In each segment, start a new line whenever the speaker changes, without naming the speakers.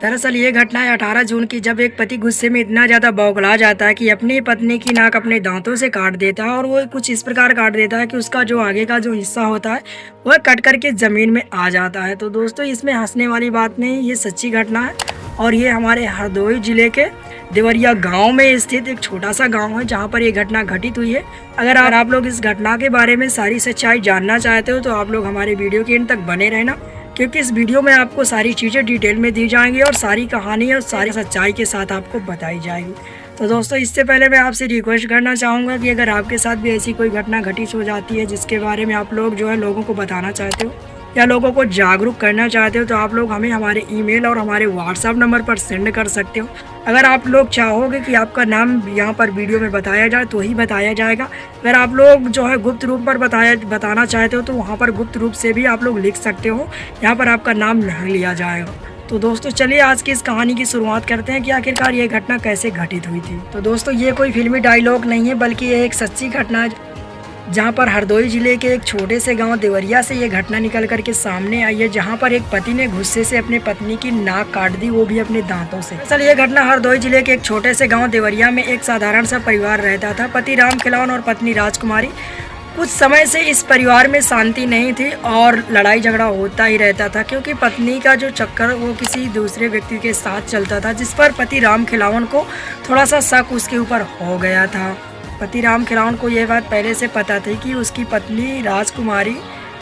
दरअसल ये घटना है 18 जून की, जब एक पति गुस्से में इतना ज़्यादा बौखला जाता है कि अपनी पत्नी की नाक अपने दांतों से काट देता है, और वो कुछ इस प्रकार काट देता है कि उसका जो आगे का जो हिस्सा होता है वह कट करके ज़मीन में आ जाता है। तो दोस्तों, इसमें हंसने वाली बात नहीं, ये सच्ची घटना है। और ये हमारे हरदोई ज़िले के देवरिया गांव में स्थित एक छोटा सा गांव है, जहां पर ये घटना घटित हुई है। अगर आप लोग इस घटना के बारे में सारी सच्चाई जानना चाहते हो तो आप लोग हमारे वीडियो के एंड तक बने रहना, क्योंकि इस वीडियो में आपको सारी चीज़ें डिटेल में दी जाएंगी और सारी कहानी और सारी सच्चाई के साथ आपको बताई जाएगी। तो दोस्तों, इससे पहले मैं आपसे रिक्वेस्ट करना चाहूँगा कि अगर आपके साथ भी ऐसी कोई घटना घटित हो जाती है जिसके बारे में आप लोग जो है लोगों को बताना चाहते हो या लोगों को जागरूक करना चाहते हो, तो आप लोग हमें हमारे ईमेल और हमारे व्हाट्सएप नंबर पर सेंड कर सकते हो। अगर आप लोग चाहोगे कि आपका नाम यहाँ पर वीडियो में बताया जाए तो ही बताया जाएगा। अगर आप लोग जो है गुप्त रूप पर बताना चाहते हो तो वहाँ पर गुप्त रूप से भी आप लोग लिख सकते हो, यहाँ पर आपका नाम नहीं लिया जाएगा। तो दोस्तों, चलिए आज की इस कहानी की शुरुआत करते हैं कि आखिरकार ये घटना कैसे घटित हुई थी। तो दोस्तों, ये कोई फिल्मी डायलॉग नहीं है, बल्कि ये एक सच्ची घटना है, जहां पर हरदोई जिले के एक छोटे से गांव देवरिया से ये घटना निकल करके सामने आई है, जहां पर एक पति ने गुस्से से अपने पत्नी की नाक काट दी, वो भी अपने दांतों से। असल ये घटना हरदोई जिले के एक छोटे से गांव देवरिया में एक साधारण सा परिवार रहता था। पति राम खिलावन और पत्नी राजकुमारी। कुछ समय से इस परिवार में शांति नहीं थी और लड़ाई झगड़ा होता ही रहता था, क्योंकि पत्नी का जो चक्कर वो किसी दूसरे व्यक्ति के साथ चलता था, जिस पर पति राम खिलावन को थोड़ा सा शक उसके ऊपर हो गया था। पति राम खिलावन को यह बात पहले से पता थी कि उसकी पत्नी राजकुमारी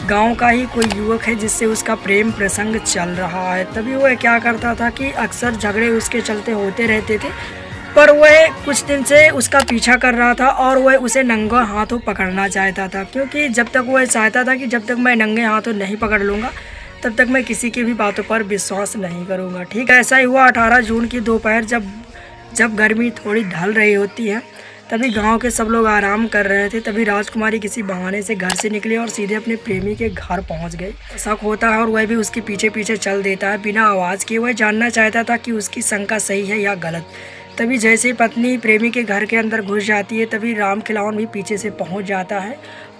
गांव का ही कोई युवक है जिससे उसका प्रेम प्रसंग चल रहा है। तभी वह क्या करता था कि अक्सर झगड़े उसके चलते होते रहते थे, पर वह कुछ दिन से उसका पीछा कर रहा था और वह उसे नंगे हाथों पकड़ना चाहता था, क्योंकि जब तक वह चाहता था कि जब तक मैं नंगे हाथों नहीं पकड़ लूँगा तब तक मैं किसी की भी बातों पर विश्वास नहीं करूँगा। ठीक ऐसा ही हुआ 18 जून की दोपहर, जब गर्मी थोड़ी ढल रही होती है, तभी गांव के सब लोग आराम कर रहे थे। तभी राजकुमारी किसी बहाने से घर से निकली और सीधे अपने प्रेमी के घर पहुंच गई। शक होता है और वह भी उसके पीछे पीछे चल देता है बिना आवाज़ किए। वह जानना चाहता था कि उसकी शंका सही है या गलत। तभी जैसे ही पत्नी प्रेमी के घर के अंदर घुस जाती है, तभी राम खिलावन भी पीछे से पहुंच जाता है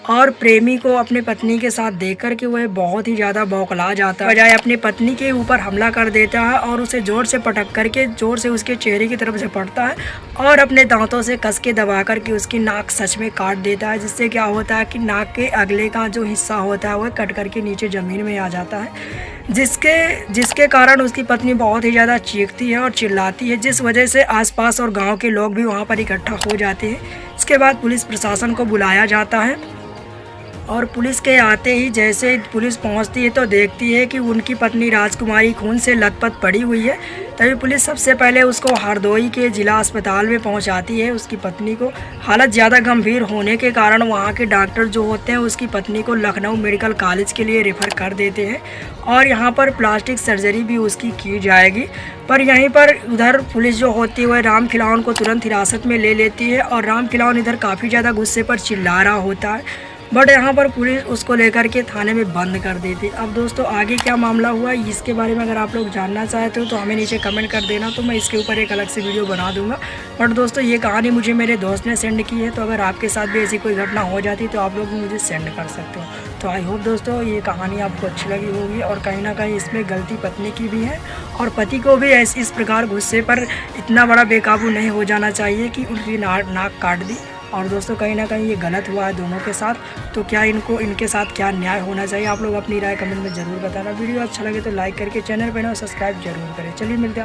और प्रेमी को अपने पत्नी के साथ देख कर के वह बहुत ही ज़्यादा बौखला जाता है, बजाय अपनी पत्नी के ऊपर हमला कर देता है और उसे जोर से पटक करके जोर से उसके चेहरे की तरफ झपटता है और अपने दांतों से कस के दबा करके उसकी नाक सच में काट देता है, जिससे क्या होता है कि नाक के अगले का जो हिस्सा होता है वह कट करके नीचे ज़मीन में आ जाता है, जिसके कारण उसकी पत्नी बहुत ही ज़्यादा चीखती है और चिल्लाती है, जिस वजह से आसपास और गांव के लोग भी वहां पर इकट्ठा हो जाते हैं। इसके बाद पुलिस प्रशासन को बुलाया जाता है और पुलिस के आते ही जैसे पुलिस पहुंचती है तो देखती है कि उनकी पत्नी राजकुमारी खून से लथपथ पड़ी हुई है। तभी पुलिस सबसे पहले उसको हरदोई के जिला अस्पताल में पहुंचाती है। उसकी पत्नी को हालत ज़्यादा गंभीर होने के कारण वहां के डॉक्टर जो होते हैं उसकी पत्नी को लखनऊ मेडिकल कॉलेज के लिए रेफ़र कर देते हैं और यहाँ पर प्लास्टिक सर्जरी भी उसकी की जाएगी। पर यहीं पर उधर पुलिस जो होती है वह राम खिलावन को तुरंत हिरासत में ले लेती है और राम खिलावन इधर काफ़ी ज़्यादा गुस्से पर चिल्ला रहा होता है, बट यहाँ पर पुलिस उसको लेकर के थाने में बंद कर देती। अब दोस्तों, आगे क्या मामला हुआ इसके बारे में अगर आप लोग जानना चाहते हो तो हमें नीचे कमेंट कर देना, तो मैं इसके ऊपर एक अलग से वीडियो बना दूंगा। बट दोस्तों, ये कहानी मुझे मेरे दोस्त ने सेंड की है, तो अगर आपके साथ भी ऐसी कोई घटना हो जाती तो आप लोग भी मुझे सेंड कर सकते हो। तो आई होप दोस्तों ये कहानी आपको अच्छी लगी होगी और कहीं ना कहीं इसमें गलती पत्नी की भी है और पति को भी इस प्रकार गुस्से पर इतना बड़ा बेकाबू नहीं हो जाना चाहिए कि उनकी नाक काट दी। और दोस्तों, कहीं ना कहीं ये गलत हुआ है दोनों के साथ, तो क्या इनके साथ क्या न्याय होना चाहिए, आप लोग अपनी राय कमेंट में ज़रूर बताना। वीडियो अच्छा लगे तो लाइक करके चैनल पर ना सब्सक्राइब जरूर करें। चलिए मिलते हैं।